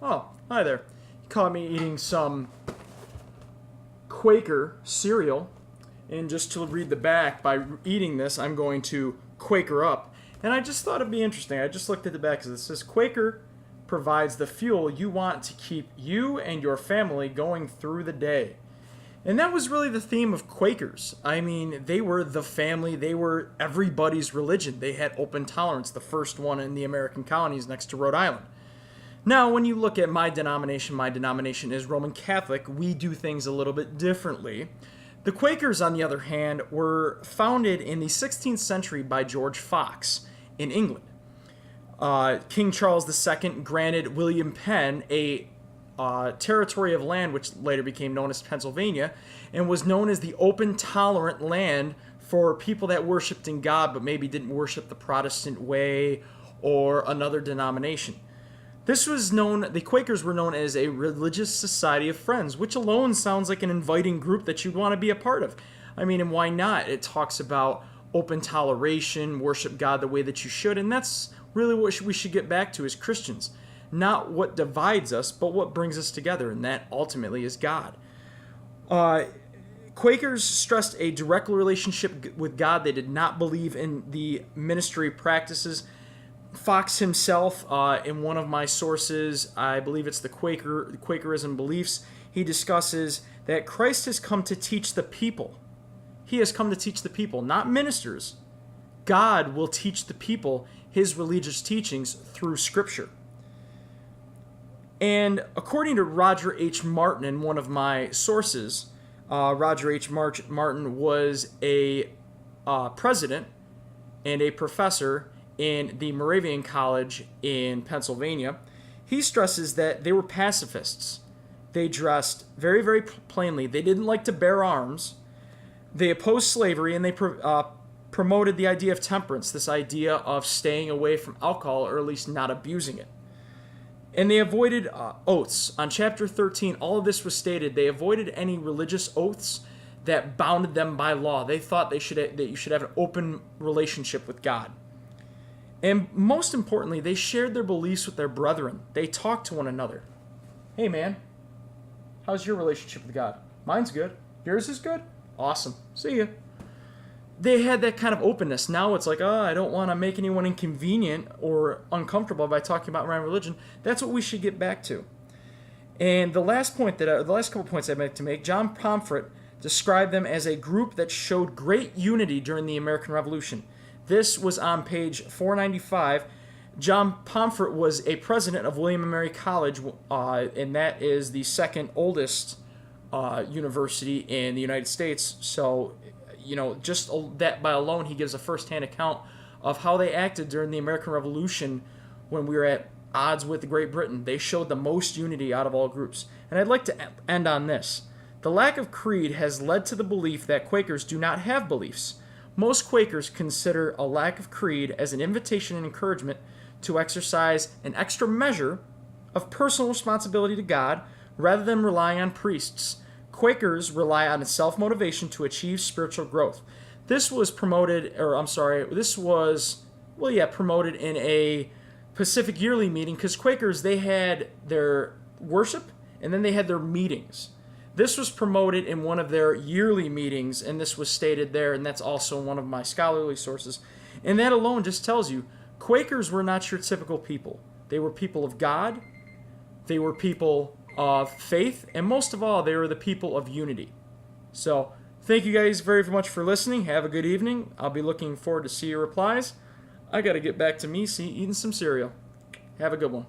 Oh, hi there. You caught me eating some Quaker cereal. And just to read the back, by eating this, I'm going to Quaker up. And I just thought it'd be interesting. I just looked at the back. It says, Quaker provides the fuel you want to keep you and your family going through the day. And that was really the theme of Quakers. I mean, they were the family. They were everybody's religion. They had open tolerance, the first one in the American colonies next to Rhode Island. Now, when you look at my denomination is Roman Catholic. We do things a little bit differently. The Quakers, on the other hand, were founded in the 16th century by George Fox in England. King Charles II granted William Penn a territory of land which later became known as Pennsylvania and was known as the open, tolerant land for people that worshiped in God but maybe didn't worship the Protestant way or another denomination. This was known, the Quakers were known as a religious society of friends, which alone sounds like an inviting group that you'd want to be a part of. I mean, and why not? It talks about open toleration, worship God the way that you should, and that's really what we should get back to as Christians. Not what divides us, but what brings us together, and that ultimately is God. Quakers stressed a direct relationship with God. They did not believe in the ministry practices. Fox himself, in one of my sources, I believe it's the Quakerism Beliefs, he discusses that Christ has come to teach the people. He has come to teach the people, not ministers. God will teach the people his religious teachings through Scripture. And according to Roger H. Martin in one of my sources, Roger H. Martin was a president and a professor in the Moravian College in Pennsylvania. He stresses that they were pacifists. They dressed very, very plainly. They didn't like to bear arms. They opposed slavery, and they promoted the idea of temperance, this idea of staying away from alcohol, or at least not abusing it. And they avoided oaths. On chapter 13, all of this was stated. They avoided any religious oaths that bounded them by law. They thought that you should have an open relationship with God. And most importantly, they shared their beliefs with their brethren. They talked to one another. Hey man, how's your relationship with God? Mine's good. Yours is good? Awesome. See ya. They had that kind of openness. Now it's like, I don't want to make anyone inconvenient or uncomfortable by talking about my religion. That's what we should get back to. And the last couple points I'd like to make, John Pomfret described them as a group that showed great unity during the American Revolution. This was on page 495. John Pomfret was a president of William & Mary College, and that is the second oldest university in the United States. So, just that by alone, he gives a first-hand account of how they acted during the American Revolution when we were at odds with Great Britain. They showed the most unity out of all groups. And I'd like to end on this. The lack of creed has led to the belief that Quakers do not have beliefs. Most Quakers consider a lack of creed as an invitation and encouragement to exercise an extra measure of personal responsibility to God rather than relying on priests. Quakers rely on self-motivation to achieve spiritual growth. This was promoted in a Pacific Yearly meeting because Quakers, they had their worship and then they had their meetings. This was promoted in one of their yearly meetings, and this was stated there, and that's also one of my scholarly sources. And that alone just tells you, Quakers were not your typical people. They were people of God, they were people of faith, and most of all, they were the people of unity. So, thank you guys very much for listening. Have a good evening. I'll be looking forward to see your replies. I got to get back to me eating some cereal. Have a good one.